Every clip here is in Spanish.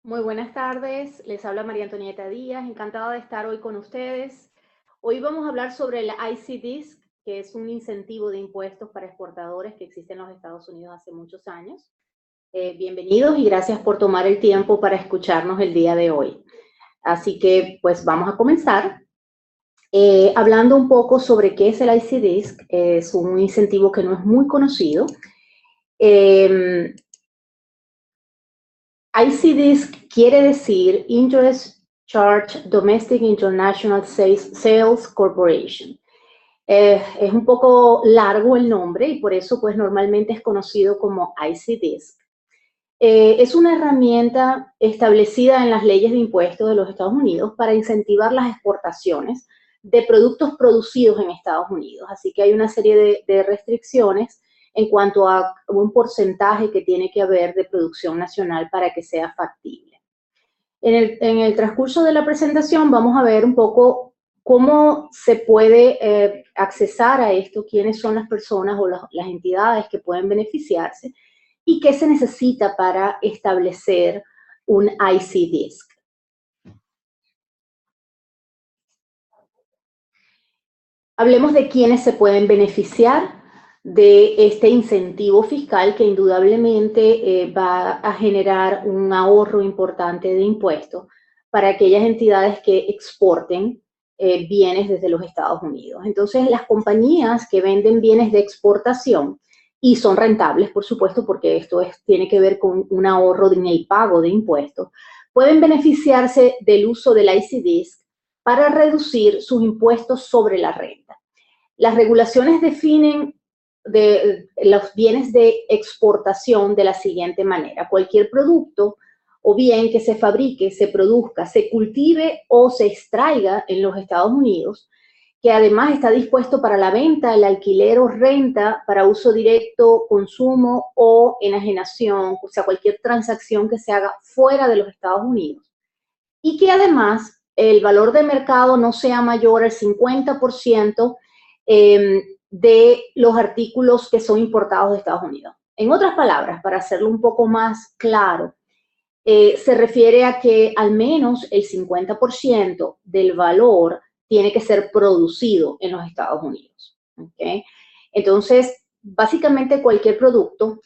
Muy buenas tardes, les habla María Antonieta Díaz, encantada de estar hoy con ustedes. Hoy vamos a hablar sobre el ICDISC, que es un incentivo de impuestos para exportadores que existe en los Estados Unidos hace muchos años. Bienvenidos y gracias por tomar el tiempo para escucharnos el día de hoy. Así que pues vamos a comenzar hablando un poco sobre qué es el ICDISC. Es un incentivo que no es muy conocido. ICDISC quiere decir Interest Charge Domestic International Sales Corporation. Es un poco largo el nombre y por eso pues normalmente es conocido como ICDISC. Es una herramienta establecida en las leyes de impuestos de los Estados Unidos para incentivar las exportaciones de productos producidos en Estados Unidos. Así que hay una serie de restricciones en cuanto a un porcentaje que tiene que haber de producción nacional para que sea factible. En el transcurso de la presentación vamos a ver un poco cómo se puede accesar a esto, quiénes son las personas o las entidades que pueden beneficiarse y qué se necesita para establecer un ICDISC. Hablemos de quiénes se pueden beneficiar de este incentivo fiscal que indudablemente va a generar un ahorro importante de impuestos para aquellas entidades que exporten bienes desde los Estados Unidos. Entonces, las compañías que venden bienes de exportación y son rentables, por supuesto, porque esto tiene que ver con un ahorro en el pago de impuestos, pueden beneficiarse del uso del ICDISC para reducir sus impuestos sobre la renta. Las regulaciones definen los bienes de exportación de la siguiente manera. Cualquier producto o bien que se fabrique, se produzca, se cultive o se extraiga en los Estados Unidos, que además está dispuesto para la venta, el alquiler o renta para uso directo, consumo o enajenación, o sea, cualquier transacción que se haga fuera de los Estados Unidos. Y que además el valor de mercado no sea mayor al 50% de los artículos que son importados de Estados Unidos. En otras palabras, para hacerlo un poco más claro, se refiere a que al menos el 50% del valor tiene que ser producido en los Estados Unidos. ¿Okay? Entonces, básicamente cualquier producto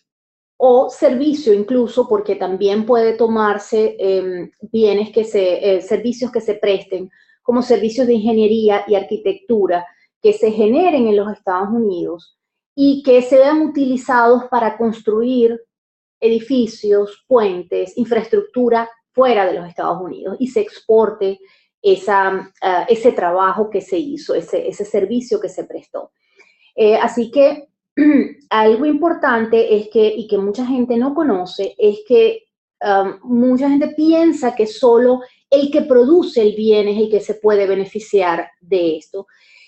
o servicio incluso, porque también puede tomarse bienes servicios que se presten como servicios de ingeniería y arquitectura que se generen en los Estados Unidos y que sean utilizados para construir edificios, puentes, infraestructura fuera de los Estados Unidos y se exporte ese trabajo que se hizo, ese servicio que se prestó. Así que algo importante es que, y que mucha gente no conoce, es que mucha gente piensa que solo el que produce el bien es el que se puede beneficiar de esto.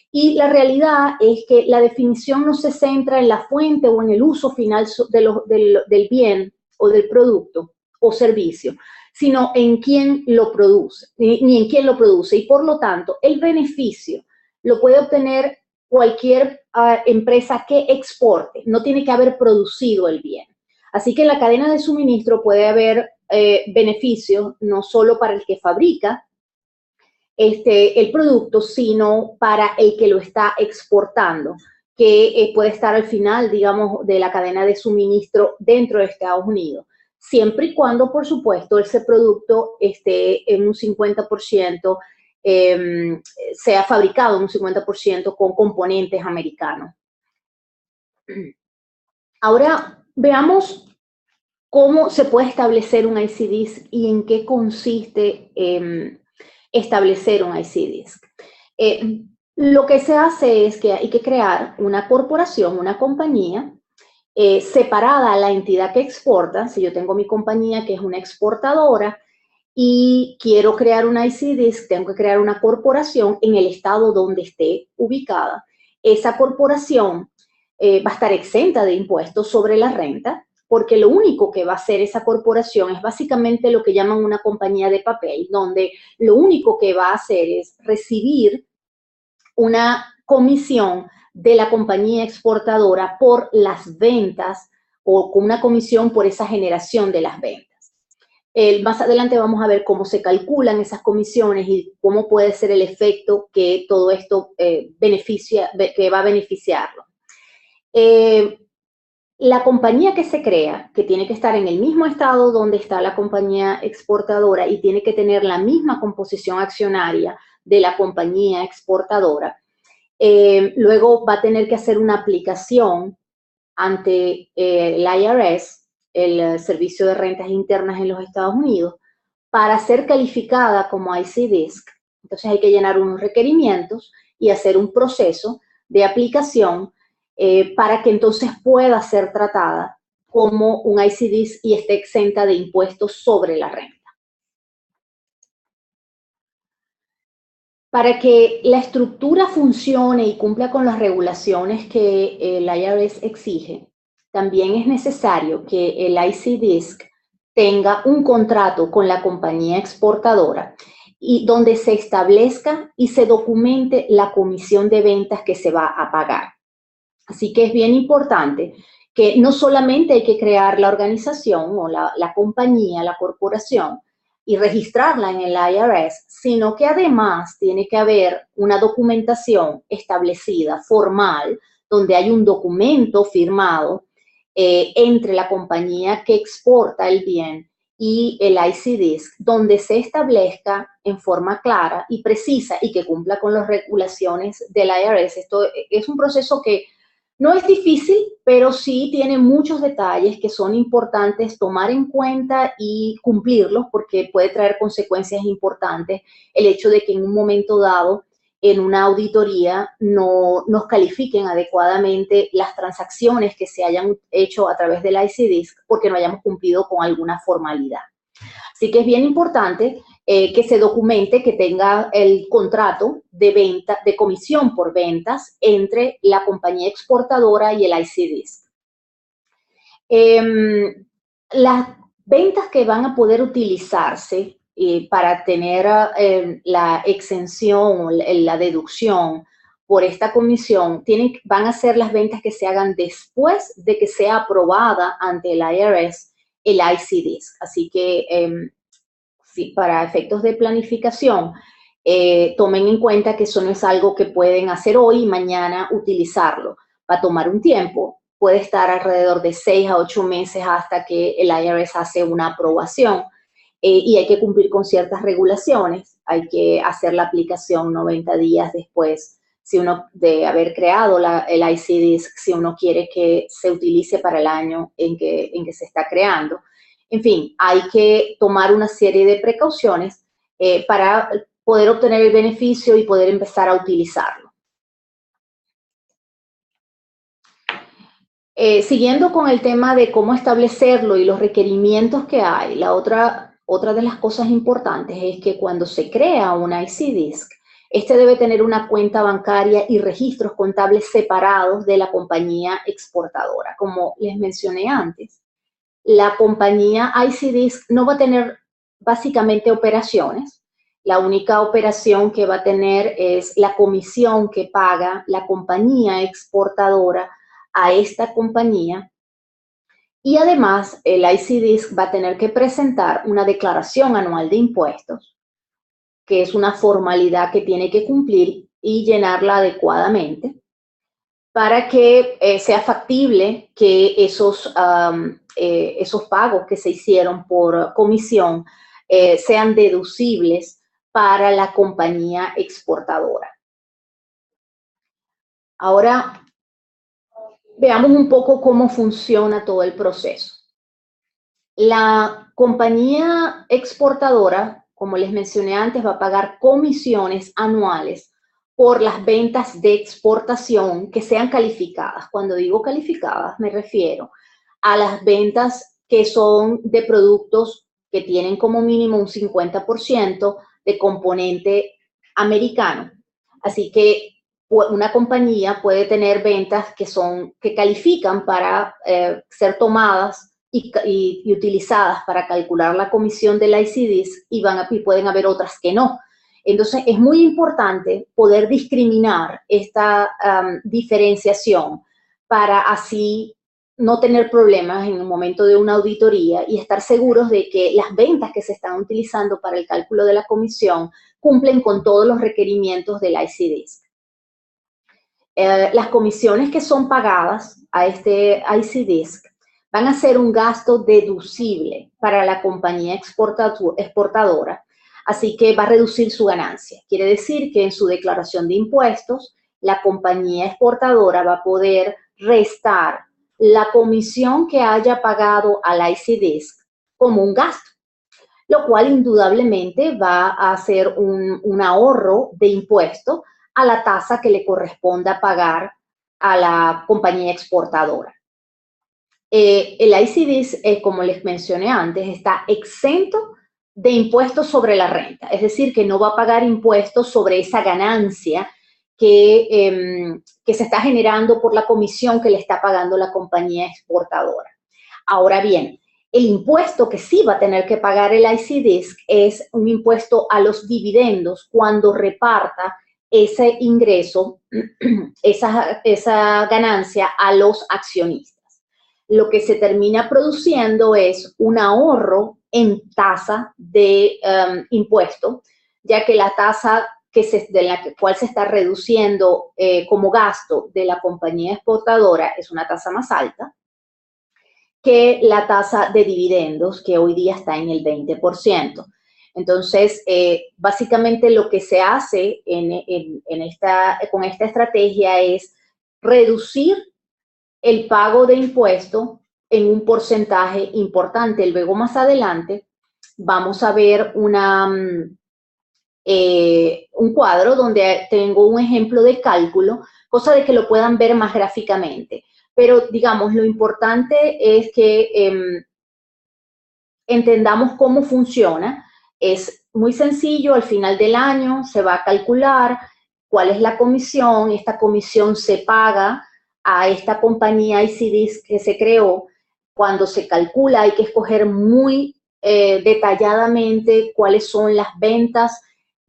Y la realidad es que la definición no se centra en la fuente o en el uso final del bien o del producto o servicio, sino en quién lo produce, ni en quién lo produce. Y por lo tanto, el beneficio lo puede obtener cualquier empresa que exporte, no tiene que haber producido el bien. Así que en la cadena de suministro puede haber beneficios no solo para el que fabrica el producto, sino para el que lo está exportando, que puede estar al final, digamos, de la cadena de suministro dentro de Estados Unidos, siempre y cuando, por supuesto, ese producto esté en un 50%, sea fabricado en un 50% con componentes americanos. Ahora veamos cómo se puede establecer un ICDISC y en qué consiste establecer un ICDISC. Lo que se hace es que hay que crear una corporación, una compañía separada a la entidad que exporta. Si yo tengo mi compañía que es una exportadora y quiero crear una ICDISC, tengo que crear una corporación en el estado donde esté ubicada. Esa corporación va a estar exenta de impuestos sobre la renta, porque lo único que va a hacer esa corporación es básicamente lo que llaman una compañía de papel, donde lo único que va a hacer es recibir una comisión de la compañía exportadora por las ventas o con una comisión por esa generación de las ventas. Más adelante vamos a ver cómo se calculan esas comisiones y cómo puede ser el efecto que todo esto que va a beneficiarlo. La compañía que se crea, que tiene que estar en el mismo estado donde está la compañía exportadora y tiene que tener la misma composición accionaria de la compañía exportadora, luego va a tener que hacer una aplicación ante el IRS, el Servicio de Rentas Internas en los Estados Unidos, para ser calificada como IC-DISC. Entonces hay que llenar unos requerimientos y hacer un proceso de aplicación para que entonces pueda ser tratada como un IC-DISC y esté exenta de impuestos sobre la renta. Para que la estructura funcione y cumpla con las regulaciones que el IRS exige, también es necesario que el IC-DISC tenga un contrato con la compañía exportadora y donde se establezca y se documente la comisión de ventas que se va a pagar. Así que es bien importante que no solamente hay que crear la organización o la compañía, la corporación, y registrarla en el IRS, sino que además tiene que haber una documentación establecida, formal, donde hay un documento firmado entre la compañía que exporta el bien y el IC-DISC, donde se establezca en forma clara y precisa y que cumpla con las regulaciones del IRS. Esto es un proceso que no es difícil, pero sí tiene muchos detalles que son importantes tomar en cuenta y cumplirlos porque puede traer consecuencias importantes el hecho de que en un momento dado en una auditoría no nos califiquen adecuadamente las transacciones que se hayan hecho a través del IC-DISC porque no hayamos cumplido con alguna formalidad. Así que es bien importante que se documente, que tenga el contrato de venta, de comisión por ventas entre la compañía exportadora y el IC-DISC. Las ventas que van a poder utilizarse para tener la exención o la deducción por esta comisión van a ser las ventas que se hagan después de que sea aprobada ante el IRS el IC-DISC. Así que sí, para efectos de planificación, tomen en cuenta que eso no es algo que pueden hacer hoy y mañana utilizarlo. Va a tomar un tiempo, puede estar alrededor de 6 a 8 meses hasta que el IRS hace una aprobación y hay que cumplir con ciertas regulaciones. Hay que hacer la aplicación 90 días después si uno de haber creado el IC-DISC, si uno quiere que se utilice para el año en que se está creando. En fin, hay que tomar una serie de precauciones para poder obtener el beneficio y poder empezar a utilizarlo. Siguiendo con el tema de cómo establecerlo y los requerimientos que hay, la otra de las cosas importantes es que cuando se crea un IC-DISC, este debe tener una cuenta bancaria y registros contables separados de la compañía exportadora. Como les mencioné antes, la compañía IC-DISC no va a tener básicamente operaciones. La única operación que va a tener es la comisión que paga la compañía exportadora a esta compañía. Y además, el IC-DISC va a tener que presentar una declaración anual de impuestos, que es una formalidad que tiene que cumplir y llenarla adecuadamente para que sea factible que esos pagos que se hicieron por comisión sean deducibles para la compañía exportadora. Ahora, veamos un poco cómo funciona todo el proceso. La compañía exportadora, como les mencioné antes, va a pagar comisiones anuales por las ventas de exportación que sean calificadas. Cuando digo calificadas, me refiero a las ventas que son de productos que tienen como mínimo un 50% de componente americano. Así que una compañía puede tener ventas que califican para ser tomadas y utilizadas para calcular la comisión del IC-DISC y pueden haber otras que no. Entonces, es muy importante poder discriminar esta diferenciación para así no tener problemas en el momento de una auditoría y estar seguros de que las ventas que se están utilizando para el cálculo de la comisión cumplen con todos los requerimientos del ICDISC. Las comisiones que son pagadas a este ICDISC van a ser un gasto deducible para la compañía exportadora, así que va a reducir su ganancia. Quiere decir que en su declaración de impuestos, la compañía exportadora va a poder restar la comisión que haya pagado al ICDISC como un gasto, lo cual indudablemente va a hacer un ahorro de impuestos a la tasa que le corresponda pagar a la compañía exportadora. El ICDISC, como les mencioné antes, está exento de impuestos sobre la renta, es decir, que no va a pagar impuestos sobre esa ganancia que se está generando por la comisión que le está pagando la compañía exportadora. Ahora bien, el impuesto que sí va a tener que pagar el ICDISC es un impuesto a los dividendos cuando reparta ese ingreso, esa ganancia a los accionistas. Lo que se termina produciendo es un ahorro en tasa de impuesto, ya que la tasa de la cual se está reduciendo como gasto de la compañía exportadora es una tasa más alta que la tasa de dividendos, que hoy día está en el 20%. Entonces, básicamente lo que se hace con esta estrategia es reducir el pago de impuesto en un porcentaje importante. Luego, más adelante, vamos a ver un cuadro donde tengo un ejemplo de cálculo, cosa de que lo puedan ver más gráficamente. Pero, digamos, lo importante es que entendamos cómo funciona. Es muy sencillo, al final del año se va a calcular cuál es la comisión. Esta comisión se paga a esta compañía ICDISC que se creó. Cuando se calcula hay que escoger muy detalladamente cuáles son las ventas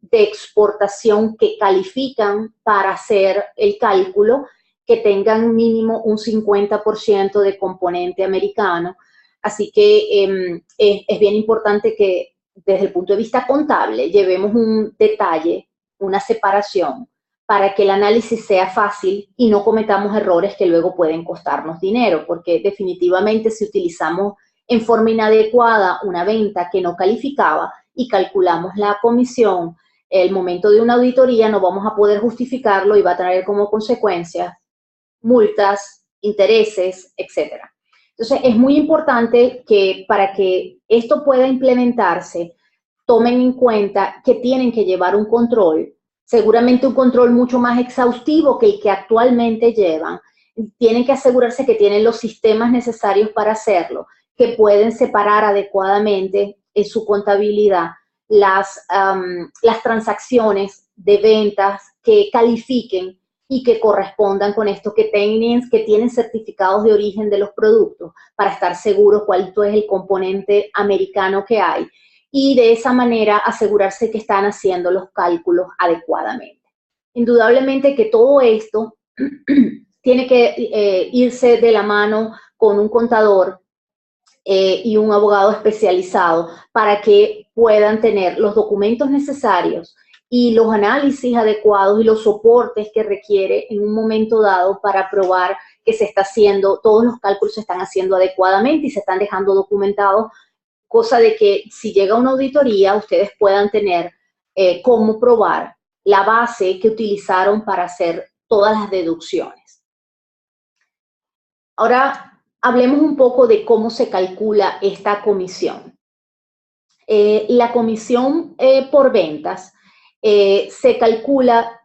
de exportación que califican para hacer el cálculo, que tengan mínimo un 50% de componente americano. Así que es bien importante que desde el punto de vista contable llevemos un detalle, una separación, para que el análisis sea fácil y no cometamos errores que luego pueden costarnos dinero, porque definitivamente si utilizamos en forma inadecuada una venta que no calificaba y calculamos la comisión, el momento de una auditoría no vamos a poder justificarlo y va a traer como consecuencia multas, intereses, etcétera. Entonces, es muy importante que para que esto pueda implementarse, tomen en cuenta que tienen que llevar un control, seguramente un control mucho más exhaustivo que el que actualmente llevan. Tienen que asegurarse que tienen los sistemas necesarios para hacerlo, que pueden separar adecuadamente en su contabilidad las transacciones de ventas que califiquen y que correspondan con esto, que tienen certificados de origen de los productos para estar seguros cuál es el componente americano que hay y de esa manera asegurarse que están haciendo los cálculos adecuadamente. Indudablemente que todo esto tiene que irse de la mano con un contador y un abogado especializado para que puedan tener los documentos necesarios y los análisis adecuados y los soportes que requiere en un momento dado para probar que se está haciendo, todos los cálculos se están haciendo adecuadamente y se están dejando documentados, cosa de que si llega una auditoría ustedes puedan tener cómo probar la base que utilizaron para hacer todas las deducciones. Ahora hablemos un poco de cómo se calcula esta comisión. La comisión por ventas se calcula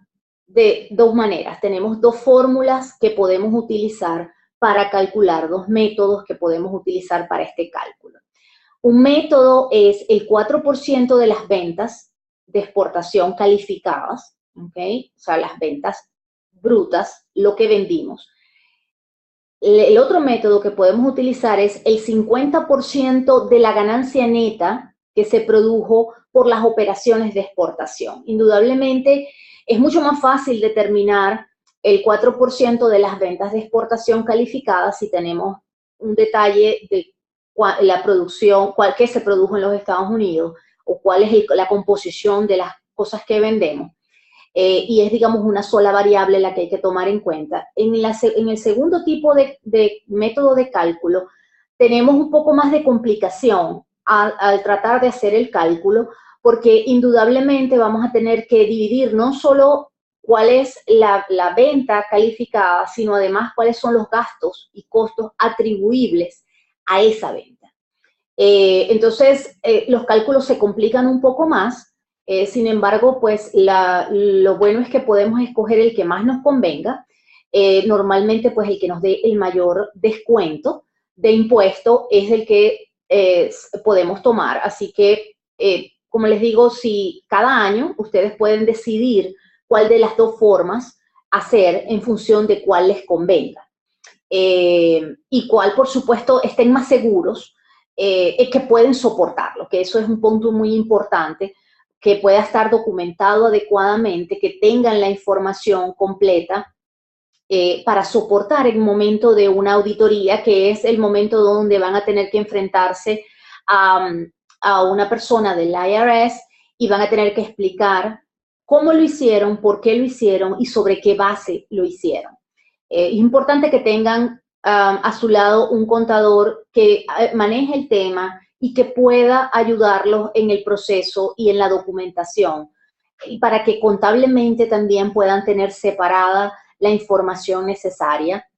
de dos maneras. Tenemos dos fórmulas que podemos utilizar para calcular, dos métodos que podemos utilizar para este cálculo. Un método es el 4% de las ventas de exportación calificadas, ¿okay? O sea, las ventas brutas, lo que vendimos. El otro método que podemos utilizar es el 50% de la ganancia neta que se produjo por las operaciones de exportación. Indudablemente, es mucho más fácil determinar el 4% de las ventas de exportación calificadas si tenemos un detalle de la producción, qué se produjo en los Estados Unidos o cuál es la composición de las cosas que vendemos. Y es, digamos, una sola variable la que hay que tomar en cuenta. En el segundo tipo de método de cálculo, tenemos un poco más de complicación al tratar de hacer el cálculo, porque indudablemente vamos a tener que dividir no solo cuál es la venta calificada, sino además cuáles son los gastos y costos atribuibles a esa venta. Entonces, los cálculos se complican un poco más. Sin embargo, pues lo bueno es que podemos escoger el que más nos convenga. Normalmente, pues el que nos dé el mayor descuento de impuesto es el que podemos tomar. Así que, como les digo, si cada año ustedes pueden decidir cuál de las dos formas hacer en función de cuál les convenga. Y cuál, por supuesto, estén más seguros que pueden soportarlo, que eso es un punto muy importante, que pueda estar documentado adecuadamente, que tengan la información completa para soportar el momento de una auditoría, que es el momento donde van a tener que enfrentarse a una persona del IRS y van a tener que explicar cómo lo hicieron, por qué lo hicieron y sobre qué base lo hicieron. Es importante que tengan a su lado un contador que maneje el tema y que pueda ayudarlos en el proceso y en la documentación, y para que contablemente también puedan tener separada la información necesaria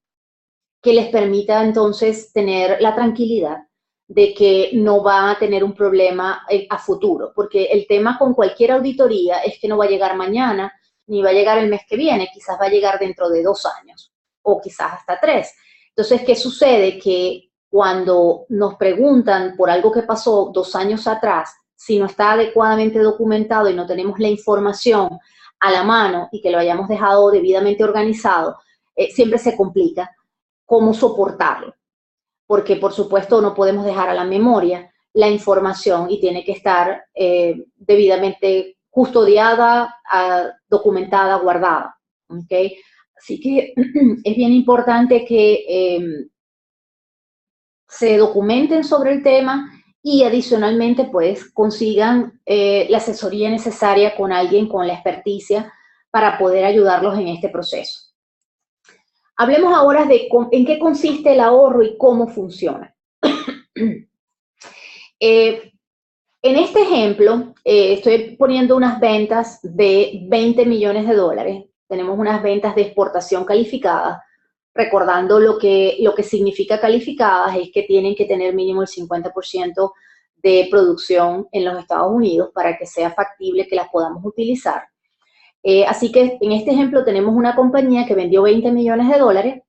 que les permita entonces tener la tranquilidad de que no van a tener un problema a futuro, porque el tema con cualquier auditoría es que no va a llegar mañana, ni va a llegar el mes que viene, quizás va a llegar dentro de 2 años, o quizás hasta 3. Entonces, ¿qué sucede? Que cuando nos preguntan por algo que pasó 2 años atrás, si no está adecuadamente documentado y no tenemos la información a la mano y que lo hayamos dejado debidamente organizado, siempre se complica cómo soportarlo. Porque, por supuesto, no podemos dejar a la memoria la información y tiene que estar debidamente custodiada, documentada, guardada. ¿Okay? Así que es bien importante que se documenten sobre el tema y adicionalmente pues consigan la asesoría necesaria con alguien con la experticia para poder ayudarlos en este proceso. Hablemos ahora de en qué consiste el ahorro y cómo funciona. En este ejemplo, estoy poniendo unas ventas de 20 millones de dólares. Tenemos unas ventas de exportación calificadas. Recordando lo que significa calificadas es que tienen que tener mínimo el 50% de producción en los Estados Unidos para que sea factible que las podamos utilizar. Así que en este ejemplo tenemos una compañía que vendió 20 millones de dólares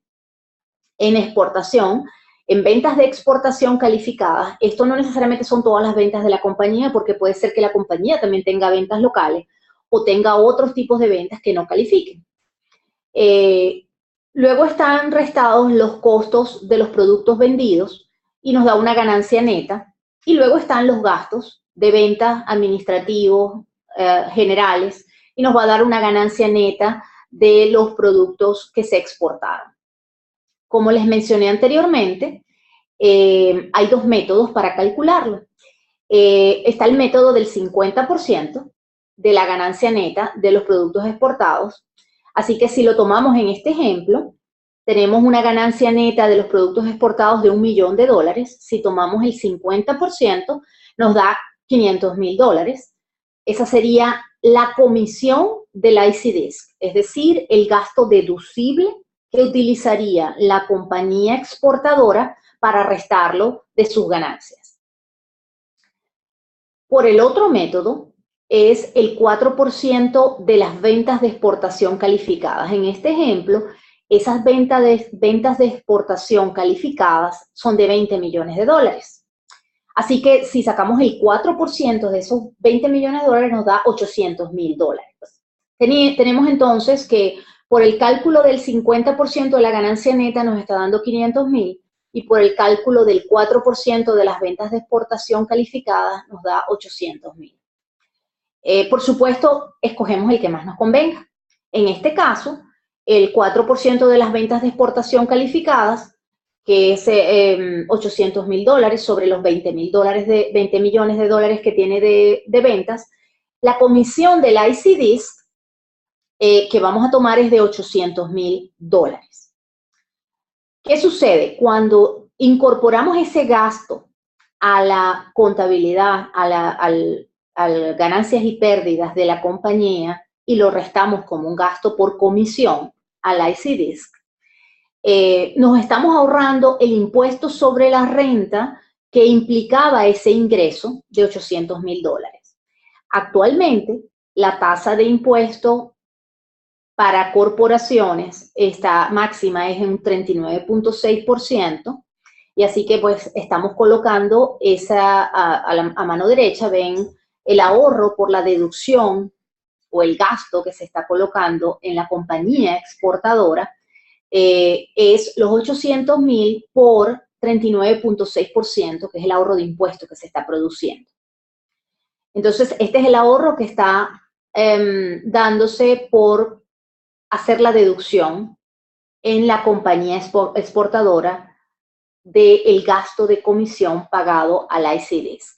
en exportación, en ventas de exportación calificadas. Esto no necesariamente son todas las ventas de la compañía, porque puede ser que la compañía también tenga ventas locales o tenga otros tipos de ventas que no califiquen. Luego están restados los costos de los productos vendidos y nos da una ganancia neta. Y luego están los gastos de ventas administrativos generales y nos va a dar una ganancia neta de los productos que se exportaron. Como les mencioné anteriormente, hay 2 métodos para calcularlo. Está el método del 50% de la ganancia neta de los productos exportados. Así que si lo tomamos en este ejemplo, tenemos una ganancia neta de los productos exportados de $1 millón. Si tomamos el 50%, nos da $500,000. Esa sería la comisión del ICDISC, es decir, el gasto deducible que utilizaría la compañía exportadora para restarlo de sus ganancias. Por el otro método, es el 4% de las ventas de exportación calificadas. En este ejemplo, esas ventas de exportación calificadas son de 20 millones de dólares. Así que si sacamos el 4% de esos 20 millones de dólares nos da $800,000. Tenemos entonces que por el cálculo del 50% de la ganancia neta nos está dando $500,000 y por el cálculo del 4% de las ventas de exportación calificadas nos da $800,000. Por supuesto, escogemos el que más nos convenga. En este caso, el 4% de las ventas de exportación calificadas que es $800.000 sobre los $20 millones de dólares que tiene de ventas. La comisión del IC Disc que vamos a tomar es de $800.000. ¿Qué sucede? Cuando incorporamos ese gasto a la contabilidad, a ganancias y pérdidas de la compañía y lo restamos como un gasto por comisión al IC Disc, nos estamos ahorrando el impuesto sobre la renta que implicaba ese ingreso de $800.000. Actualmente, la tasa de impuesto para corporaciones, esta máxima es un 39.6%, y así que pues estamos colocando esa a mano derecha, ven el ahorro por la deducción o el gasto que se está colocando en la compañía exportadora, es los $800.000 por 39.6%, que es el ahorro de impuestos que se está produciendo. Entonces, este es el ahorro que está dándose por hacer la deducción en la compañía exportadora del gasto de comisión pagado al IC Disc.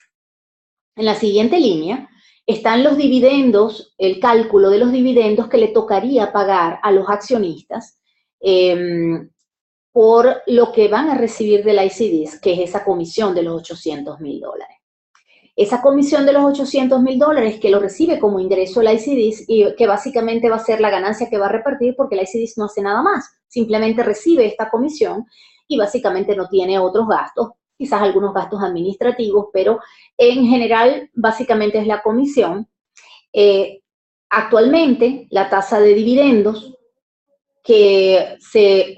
En la siguiente línea están los dividendos, el cálculo de los dividendos que le tocaría pagar a los accionistas por lo que van a recibir del IC Disc, que es esa comisión de los $800.000. Esa comisión de los $800.000 que lo recibe como ingreso el IC Disc y que básicamente va a ser la ganancia que va a repartir porque el IC Disc no hace nada más, simplemente recibe esta comisión y básicamente no tiene otros gastos, quizás algunos gastos administrativos, pero en general básicamente es la comisión. Actualmente la tasa de dividendos que se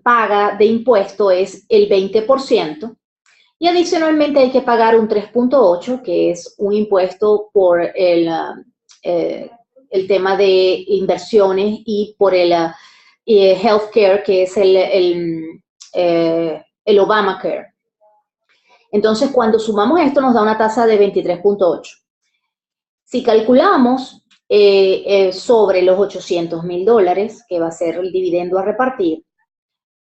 paga de impuesto es el 20%. Y adicionalmente hay que pagar un 3.8, que es un impuesto por el tema de inversiones y por el healthcare, que es el Obamacare. Entonces, cuando sumamos esto, nos da una tasa de 23.8. Si calculamos sobre los $800.000, que va a ser el dividendo a repartir,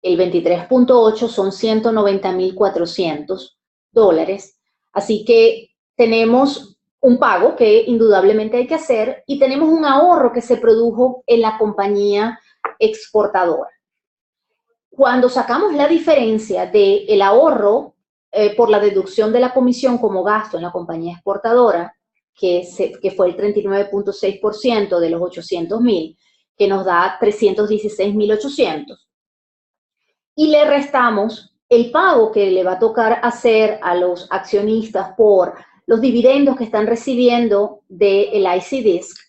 el 23.8 son $190.400. Así que tenemos un pago que indudablemente hay que hacer y tenemos un ahorro que se produjo en la compañía exportadora. Cuando sacamos la diferencia del ahorro por la deducción de la comisión como gasto en la compañía exportadora, que fue el 39.6% de los $800.000, que nos da $316.800, y le restamos el pago que le va a tocar hacer a los accionistas por los dividendos que están recibiendo del IC Disc,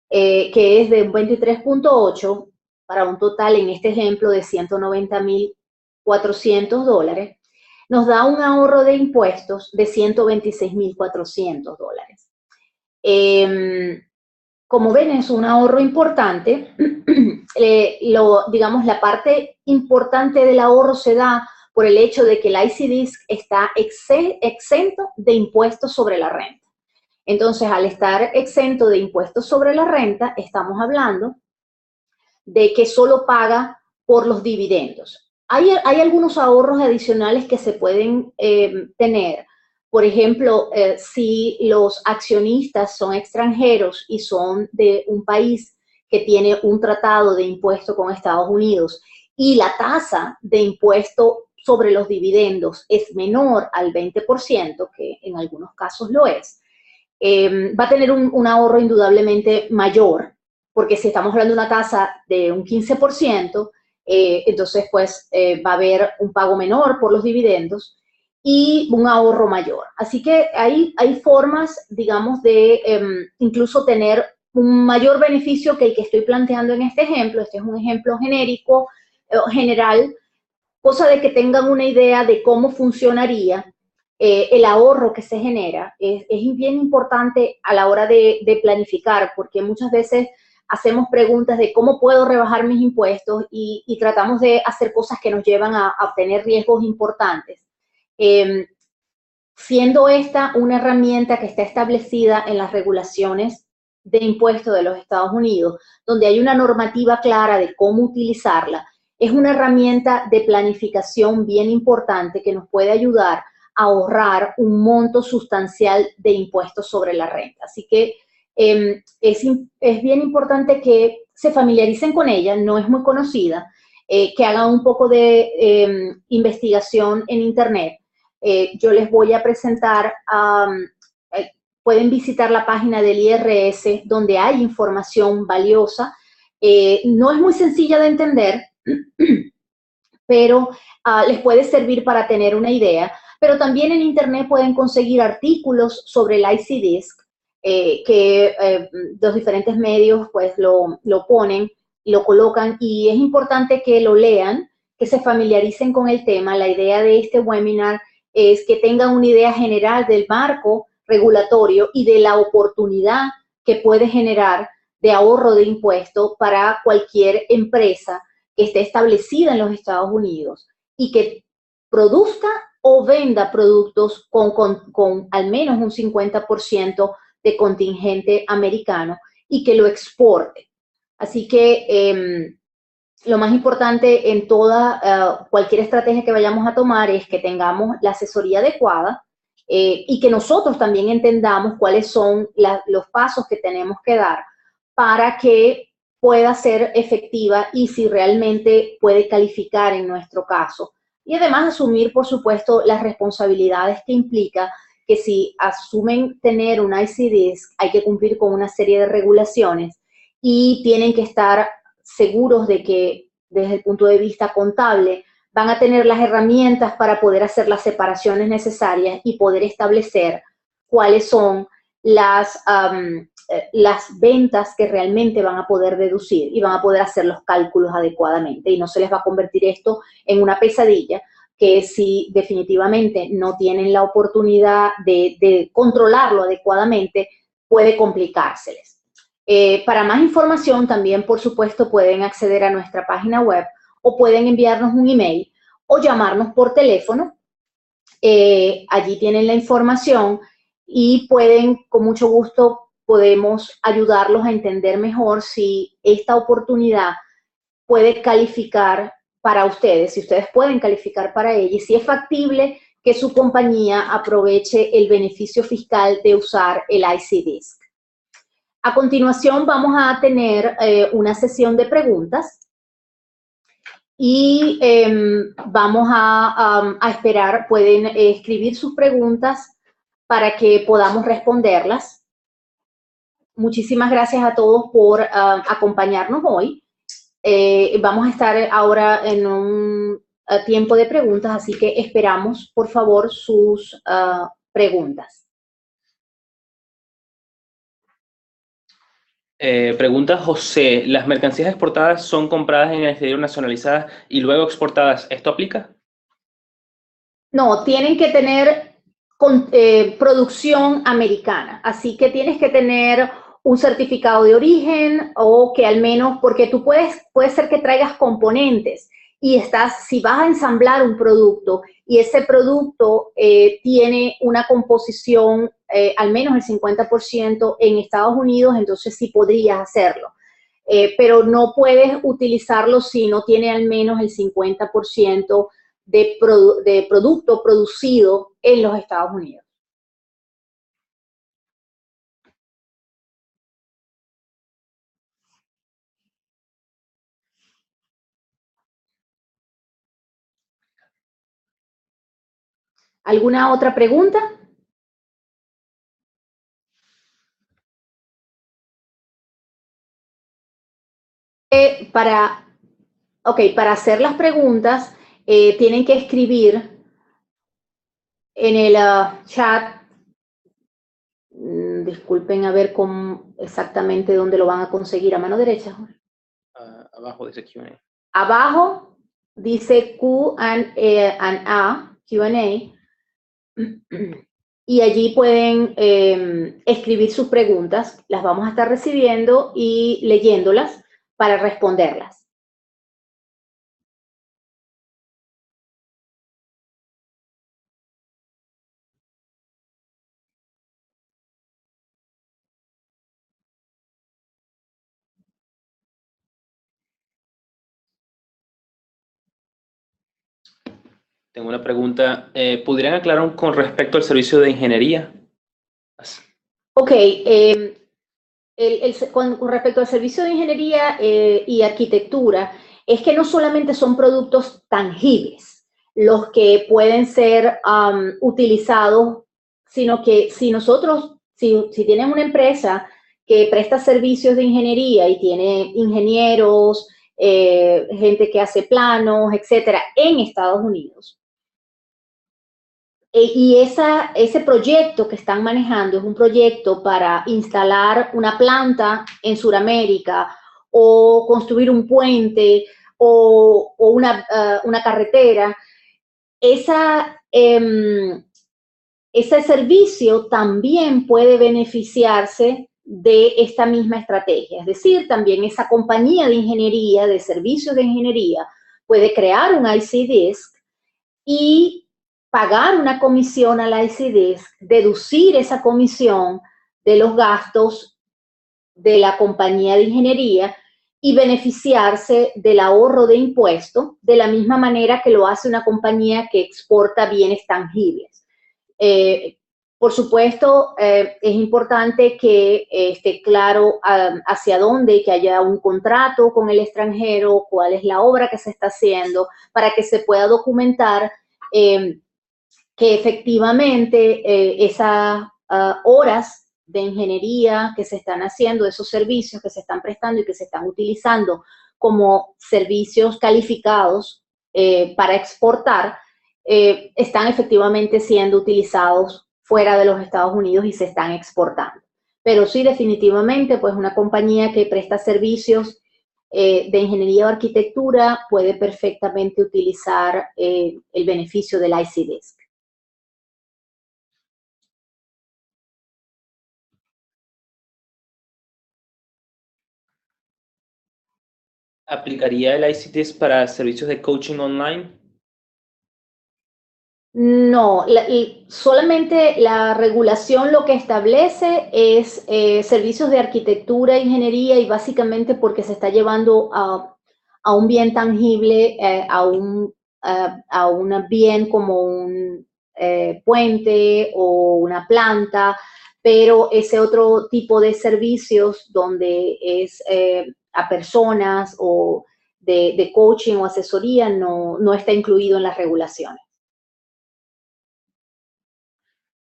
que es de 23.8 para un total en este ejemplo de $190.400, nos da un ahorro de impuestos de $126.400. Como ven, es un ahorro importante. Digamos, la parte importante del ahorro se da por el hecho de que el IC Disc está exento de impuestos sobre la renta. Entonces, al estar exento de impuestos sobre la renta, estamos hablando de que solo paga por los dividendos. Hay algunos ahorros adicionales que se pueden tener. Por ejemplo, si los accionistas son extranjeros y son de un país que tiene un tratado de impuesto con Estados Unidos y la tasa de impuesto sobre los dividendos es menor al 20%, que en algunos casos lo es, va a tener un ahorro indudablemente mayor, porque si estamos hablando de una tasa de un 15%, entonces pues va a haber un pago menor por los dividendos y un ahorro mayor. Así que hay formas, digamos, de incluso tener un mayor beneficio que el que estoy planteando en este ejemplo. Este es un ejemplo genérico, general, cosa de que tengan una idea de cómo funcionaría el ahorro que se genera. Es bien importante a la hora de planificar, porque muchas veces hacemos preguntas de cómo puedo rebajar mis impuestos y tratamos de hacer cosas que nos llevan a obtener riesgos importantes. Siendo esta una herramienta que está establecida en las regulaciones de impuestos de los Estados Unidos, donde hay una normativa clara de cómo utilizarla, es una herramienta de planificación bien importante que nos puede ayudar a ahorrar un monto sustancial de impuestos sobre la renta. Así que es bien importante que se familiaricen con ella, no es muy conocida, que hagan un poco de investigación en Internet. Yo les voy a presentar, pueden visitar la página del IRS donde hay información valiosa. No es muy sencilla de entender, pero les puede servir para tener una idea. Pero también en Internet pueden conseguir artículos sobre el IC-DISC, que los diferentes medios pues lo ponen y lo colocan, y es importante que lo lean, que se familiaricen con el tema. La idea de este webinar es que tengan una idea general del marco regulatorio y de la oportunidad que puede generar de ahorro de impuestos para cualquier empresa que esté establecida en los Estados Unidos y que produzca o venda productos con al menos un 50% de contingente americano y que lo exporte. Así que lo más importante en toda cualquier estrategia que vayamos a tomar es que tengamos la asesoría adecuada y que nosotros también entendamos cuáles son los pasos que tenemos que dar para que pueda ser efectiva y si realmente puede calificar en nuestro caso. Y además asumir, por supuesto, las responsabilidades que implica que si asumen tener un IC-DISC, hay que cumplir con una serie de regulaciones y tienen que estar seguros de que desde el punto de vista contable van a tener las herramientas para poder hacer las separaciones necesarias y poder establecer cuáles son las ventas que realmente van a poder deducir y van a poder hacer los cálculos adecuadamente y no se les va a convertir esto en una pesadilla que si definitivamente no tienen la oportunidad de controlarlo adecuadamente puede complicárseles. Para más información también, por supuesto, pueden acceder a nuestra página web o pueden enviarnos un email o llamarnos por teléfono. Allí tienen la información y pueden, con mucho gusto, podemos ayudarlos a entender mejor si esta oportunidad puede calificar para ustedes, si ustedes pueden calificar para ella y si es factible que su compañía aproveche el beneficio fiscal de usar el IC-DISC. A continuación vamos a tener una sesión de preguntas y vamos a esperar, pueden escribir sus preguntas para que podamos responderlas. Muchísimas gracias a todos por acompañarnos hoy. Vamos a estar ahora en un tiempo de preguntas, así que esperamos, por favor, sus preguntas. Pregunta José, ¿las mercancías exportadas son compradas en el exterior, nacionalizadas y luego exportadas? ¿Esto aplica? No, tienen que tener producción americana, así que tienes que tener un certificado de origen o que al menos, porque tú puede ser que traigas componentes y si vas a ensamblar un producto y ese producto tiene una composición al menos el 50% en Estados Unidos, entonces sí podrías hacerlo. Pero no puedes utilizarlo si no tiene al menos el 50% de producto producido en los Estados Unidos. ¿Alguna otra pregunta? Para hacer las preguntas, tienen que escribir en el chat. Disculpen, a ver exactamente dónde lo van a conseguir. ¿A mano derecha? Abajo dice Q&A. Abajo dice Q&A, y allí pueden escribir sus preguntas. Las vamos a estar recibiendo y leyéndolas para responderlas. Tengo una pregunta. ¿Podrían aclarar con respecto al servicio de ingeniería? Ok, con respecto al servicio de ingeniería y arquitectura, es que no solamente son productos tangibles los que pueden ser utilizados, sino que si nosotros, si tienen una empresa que presta servicios de ingeniería y tiene ingenieros, gente que hace planos, etcétera, en Estados Unidos, y ese proyecto que están manejando es un proyecto para instalar una planta en Sudamérica o construir un puente o una carretera. Ese servicio también puede beneficiarse de esta misma estrategia. Es decir, también esa compañía de ingeniería, de servicios de ingeniería, puede crear un IC Disc y pagar una comisión a la ICDISC, deducir esa comisión de los gastos de la compañía de ingeniería y beneficiarse del ahorro de impuestos de la misma manera que lo hace una compañía que exporta bienes tangibles. Por supuesto, es importante que esté claro hacia dónde, que haya un contrato con el extranjero, cuál es la obra que se está haciendo, para que se pueda documentar que efectivamente esas horas de ingeniería que se están haciendo, esos servicios que se están prestando y que se están utilizando como servicios calificados para exportar, están efectivamente siendo utilizados fuera de los Estados Unidos y se están exportando. Pero sí, definitivamente, pues una compañía que presta servicios de ingeniería o arquitectura puede perfectamente utilizar el beneficio del ICDISC. ¿Aplicaría el ICTS para servicios de coaching online? No, solamente la regulación lo que establece es servicios de arquitectura, ingeniería y básicamente porque se está llevando a un bien tangible, a un bien como un puente o una planta, pero ese otro tipo de servicios donde es a personas o de coaching o asesoría no está incluido en las regulaciones.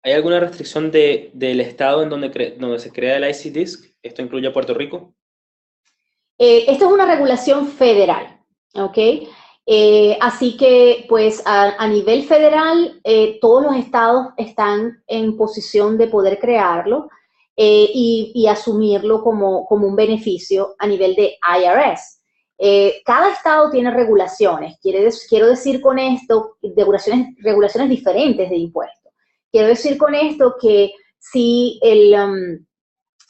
¿Hay alguna restricción del estado en donde se crea el ICDISC? ¿Esto incluye a Puerto Rico? Esta es una regulación federal, ¿ok? Así que, pues, a nivel federal, todos los estados están en posición de poder crearlo y asumirlo como un beneficio a nivel de IRS. Cada estado tiene regulaciones. Quiero decir con esto, regulaciones diferentes de impuestos. Quiero decir con esto que si el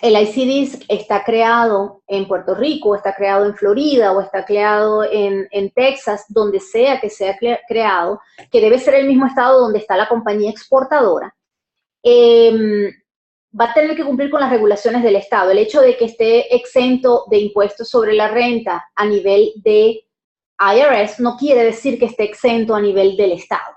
ICDISC está creado en Puerto Rico, está creado en Florida o está creado en Texas, donde sea que sea creado, que debe ser el mismo estado donde está la compañía exportadora, va a tener que cumplir con las regulaciones del estado. El hecho de que esté exento de impuestos sobre la renta a nivel de IRS no quiere decir que esté exento a nivel del estado.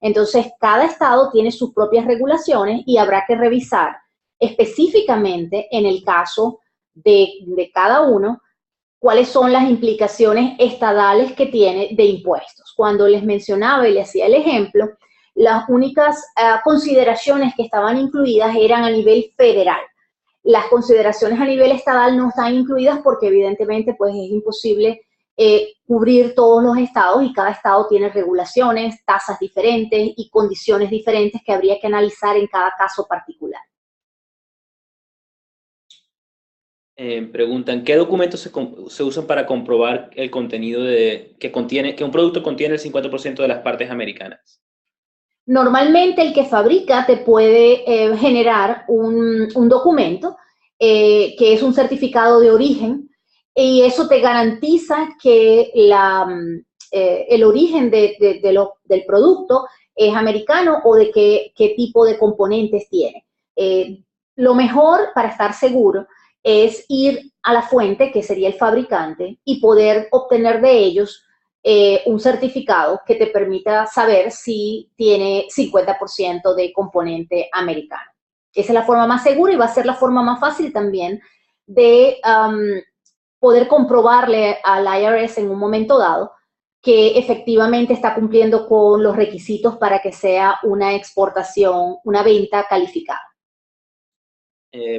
Entonces, cada estado tiene sus propias regulaciones y habrá que revisar específicamente en el caso de cada uno cuáles son las implicaciones estadales que tiene de impuestos. Cuando les mencionaba y les hacía el ejemplo, las únicas consideraciones que estaban incluidas eran a nivel federal. Las consideraciones a nivel estatal no están incluidas porque evidentemente pues es imposible cubrir todos los estados y cada estado tiene regulaciones, tasas diferentes y condiciones diferentes que habría que analizar en cada caso particular. Preguntan, ¿qué documentos se usan para comprobar el contenido que un producto contiene el 50% de las partes americanas? Normalmente el que fabrica te puede generar un documento que es un certificado de origen y eso te garantiza que el origen del producto es americano o de qué tipo de componentes tiene. Lo mejor para estar seguro es ir a la fuente, que sería el fabricante, y poder obtener de ellos un certificado que te permita saber si tiene 50% de componente americano. Esa es la forma más segura y va a ser la forma más fácil también de poder comprobarle al IRS en un momento dado que efectivamente está cumpliendo con los requisitos para que sea una exportación, una venta calificada.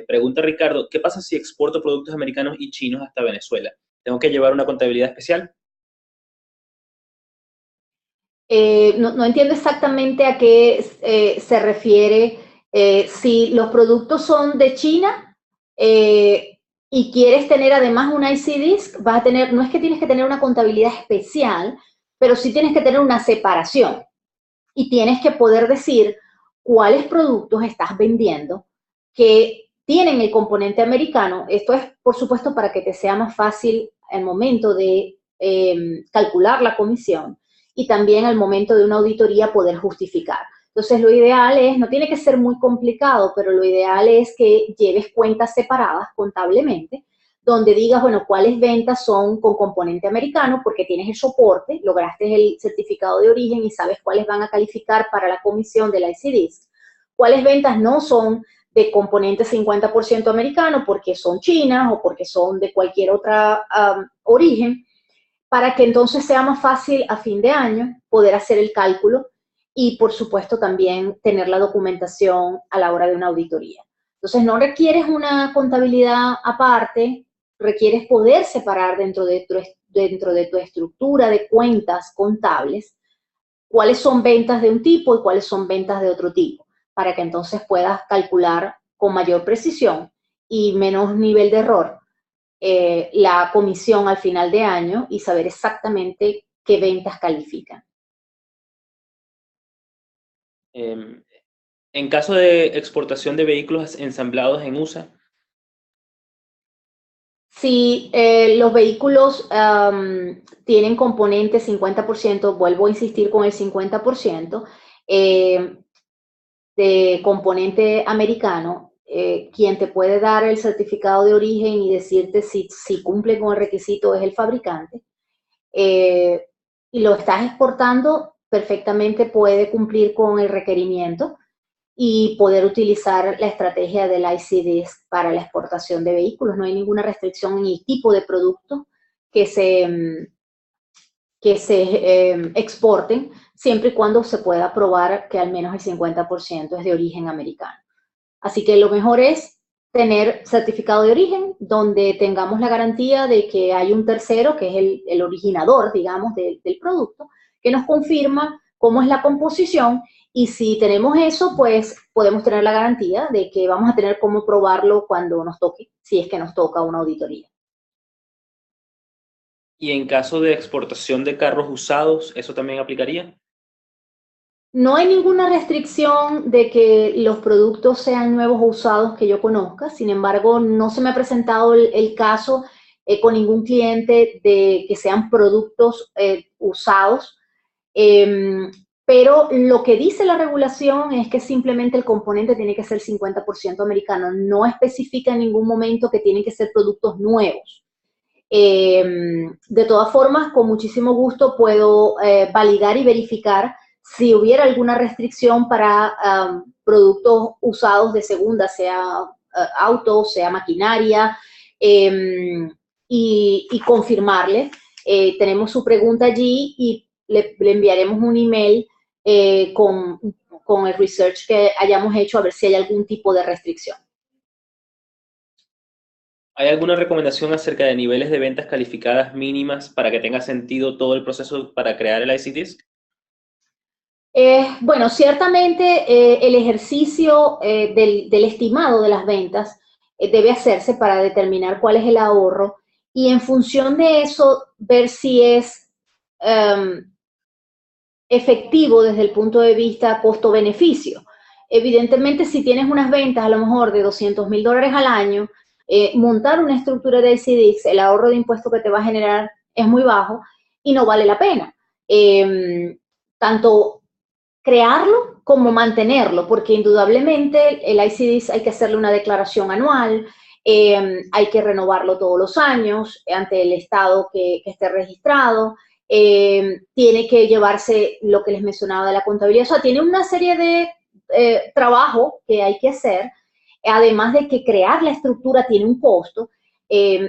Pregunta Ricardo, ¿qué pasa si exporto productos americanos y chinos hasta Venezuela? ¿Tengo que llevar una contabilidad especial? No entiendo exactamente a qué se refiere. Si los productos son de China y quieres tener además un IC Disc, vas a tener, no es que tienes que tener una contabilidad especial, pero sí tienes que tener una separación y tienes que poder decir cuáles productos estás vendiendo que tienen el componente americano. Esto es, por supuesto, para que te sea más fácil al momento de calcular la comisión y también al momento de una auditoría poder justificar. Entonces, lo ideal es, no tiene que ser muy complicado, pero lo ideal es que lleves cuentas separadas contablemente, donde digas, bueno, cuáles ventas son con componente americano, porque tienes el soporte, lograste el certificado de origen y sabes cuáles van a calificar para la comisión del ICDIS. Cuáles ventas no son de componente 50% americano porque son chinas o porque son de cualquier otra origen, para que entonces sea más fácil a fin de año poder hacer el cálculo y, por supuesto, también tener la documentación a la hora de una auditoría. Entonces, no requieres una contabilidad aparte, requieres poder separar dentro de tu estructura de cuentas contables cuáles son ventas de un tipo y cuáles son ventas de otro tipo, para que entonces puedas calcular con mayor precisión y menos nivel de error la comisión al final de año y saber exactamente qué ventas califican. En caso de exportación de vehículos ensamblados en USA. Si los vehículos tienen componente 50%, vuelvo a insistir con el 50%, de componente americano, quien te puede dar el certificado de origen y decirte si cumple con el requisito es el fabricante, y lo estás exportando, perfectamente puede cumplir con el requerimiento y poder utilizar la estrategia del ICDIS para la exportación de vehículos. No hay ninguna restricción en el tipo de producto que se exporten, siempre y cuando se pueda probar que al menos el 50% es de origen americano. Así que lo mejor es tener certificado de origen donde tengamos la garantía de que hay un tercero, que es el originador, digamos, del producto, que nos confirma cómo es la composición, y si tenemos eso, pues podemos tener la garantía de que vamos a tener cómo probarlo cuando nos toque, si es que nos toca una auditoría. ¿Y en caso de exportación de carros usados, eso también aplicaría? No hay ninguna restricción de que los productos sean nuevos o usados que yo conozca. Sin embargo, no se me ha presentado el caso con ningún cliente de que sean productos usados. Pero lo que dice la regulación es que simplemente el componente tiene que ser 50% americano. No especifica en ningún momento que tienen que ser productos nuevos. De todas formas, con muchísimo gusto puedo validar y verificar si hubiera alguna restricción para productos usados de segunda, sea autos, sea maquinaria, y confirmarle. Tenemos su pregunta allí y le enviaremos un email con el research que hayamos hecho a ver si hay algún tipo de restricción. ¿Hay alguna recomendación acerca de niveles de ventas calificadas mínimas para que tenga sentido todo el proceso para crear el ICDIS? Bueno, ciertamente el ejercicio del estimado de las ventas debe hacerse para determinar cuál es el ahorro y en función de eso ver si es efectivo desde el punto de vista costo-beneficio. Evidentemente, si tienes unas ventas a lo mejor de $200,000 al año, montar una estructura de ICDIS, el ahorro de impuestos que te va a generar es muy bajo y no vale la pena. Tanto crearlo como mantenerlo, porque indudablemente el ICDIS hay que hacerle una declaración anual, hay que renovarlo todos los años ante el estado que esté registrado, tiene que llevarse lo que les mencionaba de la contabilidad. O sea, tiene una serie de trabajo que hay que hacer, además de que crear la estructura tiene un costo.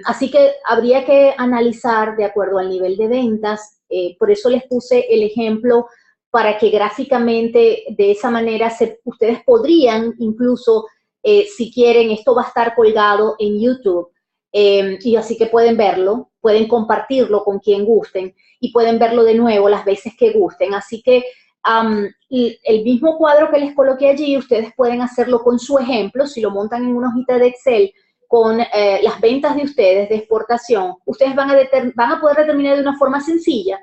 Así que habría que analizar de acuerdo al nivel de ventas. Por eso les puse el ejemplo para que gráficamente de esa manera ustedes podrían incluso, si quieren, esto va a estar colgado en YouTube, y así que pueden verlo, pueden compartirlo con quien gusten y pueden verlo de nuevo las veces que gusten. Así que el mismo cuadro que les coloqué allí, ustedes pueden hacerlo con su ejemplo. Si lo montan en una hojita de Excel con las ventas de ustedes de exportación, ustedes van a poder determinar de una forma sencilla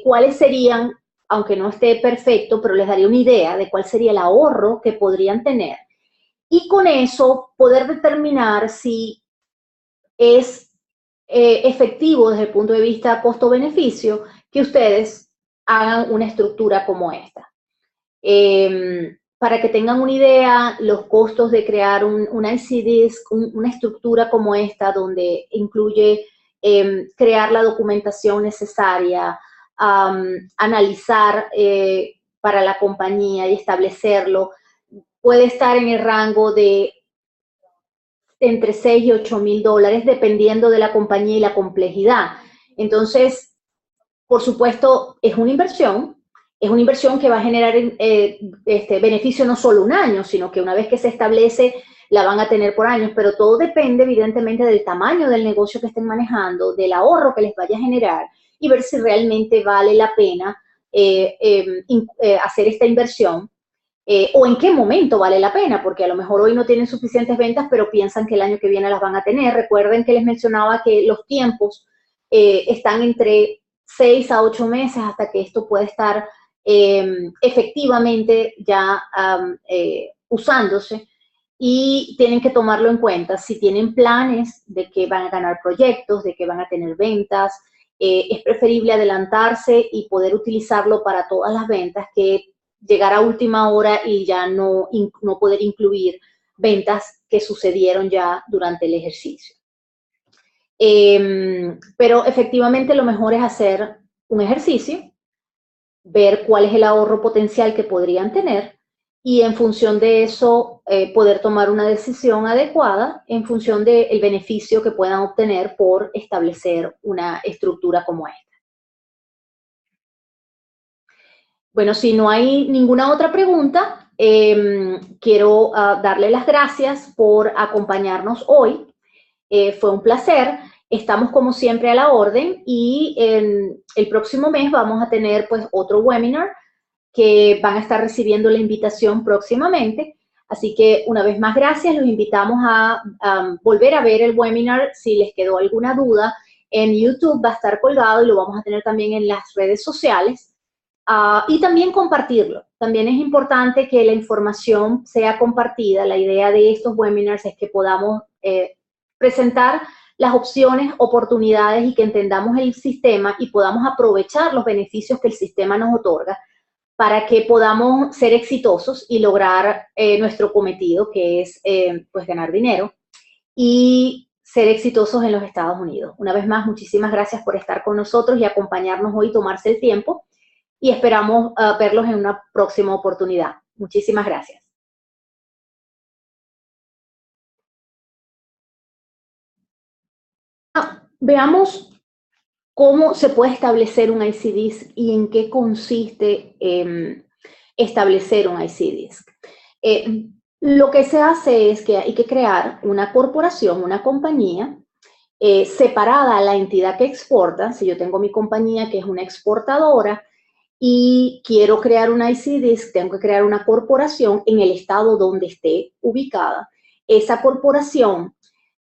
cuáles serían, aunque no esté perfecto, pero les daría una idea de cuál sería el ahorro que podrían tener. Y con eso poder determinar si es efectivo desde el punto de vista costo-beneficio que ustedes hagan una estructura como esta. Para que tengan una idea, los costos de crear un IC Disc, una estructura como esta, donde incluye crear la documentación necesaria, analizar para la compañía y establecerlo, puede estar en el rango de entre 6 y 8 mil dólares, dependiendo de la compañía y la complejidad. Entonces, por supuesto, es una inversión que va a generar beneficio no solo un año, sino que una vez que se establece, la van a tener por años, pero todo depende evidentemente del tamaño del negocio que estén manejando, del ahorro que les vaya a generar y ver si realmente vale la pena hacer esta inversión. O en qué momento vale la pena, porque a lo mejor hoy no tienen suficientes ventas, pero piensan que el año que viene las van a tener. Recuerden que les mencionaba que los tiempos están entre 6 a 8 meses hasta que esto puede estar efectivamente ya usándose, y tienen que tomarlo en cuenta. Si tienen planes de que van a ganar proyectos, de que van a tener ventas, es preferible adelantarse y poder utilizarlo para todas las ventas que llegar a última hora y ya no poder incluir ventas que sucedieron ya durante el ejercicio. Pero efectivamente lo mejor es hacer un ejercicio, ver cuál es el ahorro potencial que podrían tener y en función de eso poder tomar una decisión adecuada en función del beneficio que puedan obtener por establecer una estructura como esta. Bueno, si no hay ninguna otra pregunta, quiero darle las gracias por acompañarnos hoy. Fue un placer. Estamos como siempre a la orden y el próximo mes vamos a tener pues otro webinar que van a estar recibiendo la invitación próximamente. Así que una vez más gracias, los invitamos a volver a ver el webinar si les quedó alguna duda. En YouTube va a estar colgado y lo vamos a tener también en las redes sociales. Y también compartirlo. También es importante que la información sea compartida. La idea de estos webinars es que podamos presentar las opciones, oportunidades y que entendamos el sistema y podamos aprovechar los beneficios que el sistema nos otorga para que podamos ser exitosos y lograr nuestro cometido, que es pues ganar dinero y ser exitosos en los Estados Unidos. Una vez más, muchísimas gracias por estar con nosotros y acompañarnos hoy, tomarse el tiempo, y esperamos verlos en una próxima oportunidad. Muchísimas gracias. Veamos cómo se puede establecer un IC Disc y en qué consiste establecer un IC Disc. Lo que se hace es que hay que crear una corporación, una compañía separada a la entidad que exporta. Si yo tengo mi compañía que es una exportadora y quiero crear una IC Disc, tengo que crear una corporación en el estado donde esté ubicada. Esa corporación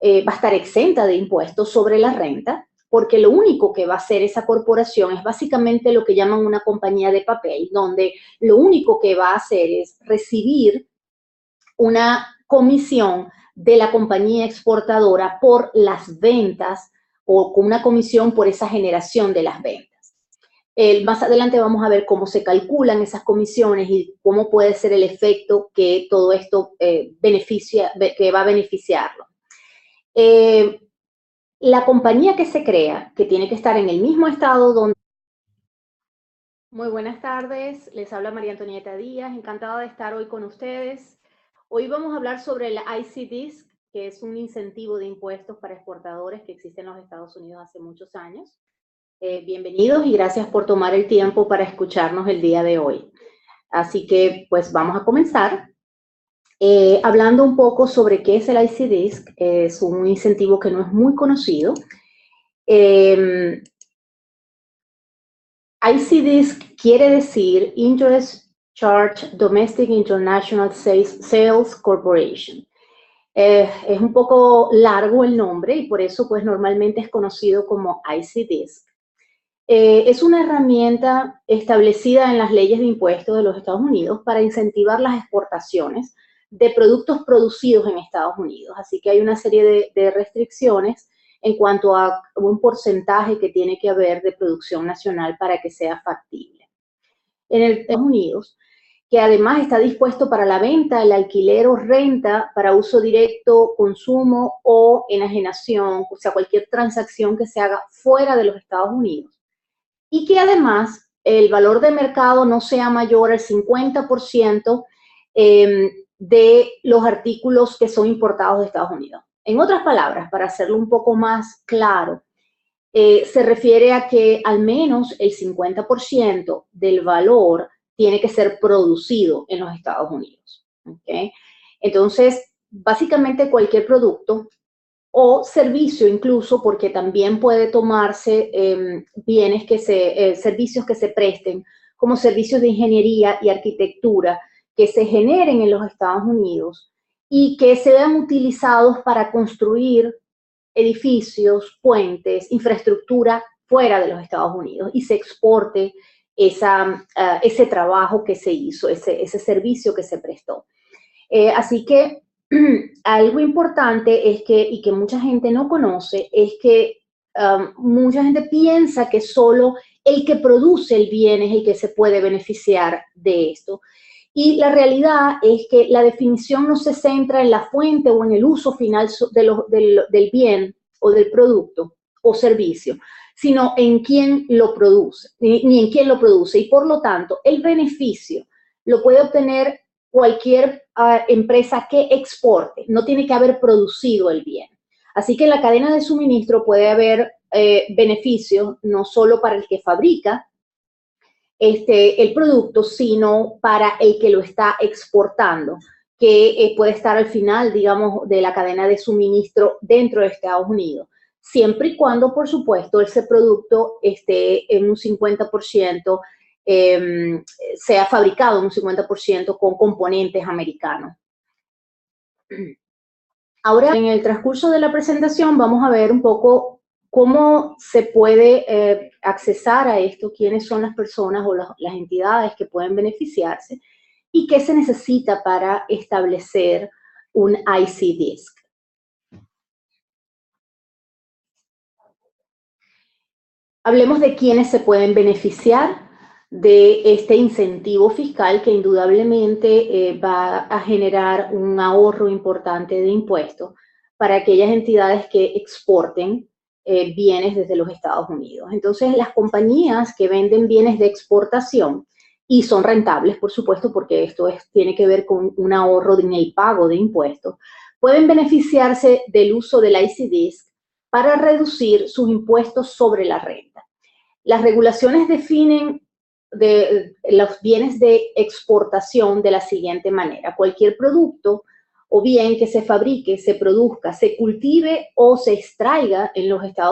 va a estar exenta de impuestos sobre la renta, porque lo único que va a hacer esa corporación es básicamente lo que llaman una compañía de papel, donde lo único que va a hacer es recibir una comisión de la compañía exportadora por las ventas o con una comisión por esa generación de las ventas. Más adelante vamos a ver cómo se calculan esas comisiones y cómo puede ser el efecto que todo esto que va a beneficiarlo. La compañía que se crea, que tiene que estar en el mismo estado donde Muy buenas tardes, les habla María Antonieta Díaz, encantada de estar hoy con ustedes. Hoy vamos a hablar sobre el ICDISC, que es un incentivo de impuestos para exportadores que existe en los Estados Unidos hace muchos años. Bienvenidos y gracias por tomar el tiempo para escucharnos el día de hoy. Así que pues vamos a comenzar hablando un poco sobre qué es el ICDISC. Es un incentivo que no es muy conocido. ICDISC quiere decir Interest Charge Domestic International Sales Corporation. Es un poco largo el nombre y por eso pues normalmente es conocido como ICDISC. Es una herramienta establecida en las leyes de impuestos de los Estados Unidos para incentivar las exportaciones de productos producidos en Estados Unidos. Así que hay una serie de restricciones en cuanto a un porcentaje que tiene que haber de producción nacional para que sea factible. En Estados Unidos, que además está dispuesto para la venta, el alquiler o renta para uso directo, consumo o enajenación, o sea, cualquier transacción que se haga fuera de los Estados Unidos. Y que además el valor de mercado no sea mayor al 50% de los artículos que son importados de Estados Unidos. En otras palabras, para hacerlo un poco más claro, se refiere a que al menos el 50% del valor tiene que ser producido en los Estados Unidos. ¿Okay? Entonces, básicamente cualquier producto o servicio incluso, porque también puede tomarse servicios que se presten como servicios de ingeniería y arquitectura que se generen en los Estados Unidos y que sean utilizados para construir edificios, puentes, infraestructura fuera de los Estados Unidos y se exporte ese trabajo que se hizo, ese servicio que se prestó. Así que algo importante es que, y que mucha gente no conoce, es que mucha gente piensa que solo el que produce el bien es el que se puede beneficiar de esto. Y la realidad es que la definición no se centra en la fuente o en el uso final del bien o del producto o servicio, sino en quién lo produce, ni en quién lo produce. Y por lo tanto, el beneficio lo puede obtener cualquier empresa que exporte, no tiene que haber producido el bien. Así que en la cadena de suministro puede haber beneficios no solo para el que fabrica el producto, sino para el que lo está exportando, que puede estar al final, digamos, de la cadena de suministro dentro de Estados Unidos, siempre y cuando, por supuesto, ese producto esté en un 50%, sea fabricado en un 50% con componentes americanos. Ahora, en el transcurso de la presentación, vamos a ver un poco cómo se puede accesar a esto, quiénes son las personas o las entidades que pueden beneficiarse y qué se necesita para establecer un ICDISC. Hablemos de quiénes se pueden beneficiar de este incentivo fiscal que indudablemente va a generar un ahorro importante de impuestos para aquellas entidades que exporten bienes desde los Estados Unidos. Entonces, las compañías que venden bienes de exportación y son rentables, por supuesto, porque esto tiene que ver con un ahorro en el pago de impuestos, pueden beneficiarse del uso del ICDISC para reducir sus impuestos sobre la renta. Las regulaciones definen los bienes de exportación de la siguiente manera: cualquier producto o bien que se fabrique, se produzca, se cultive o se extraiga en los Estados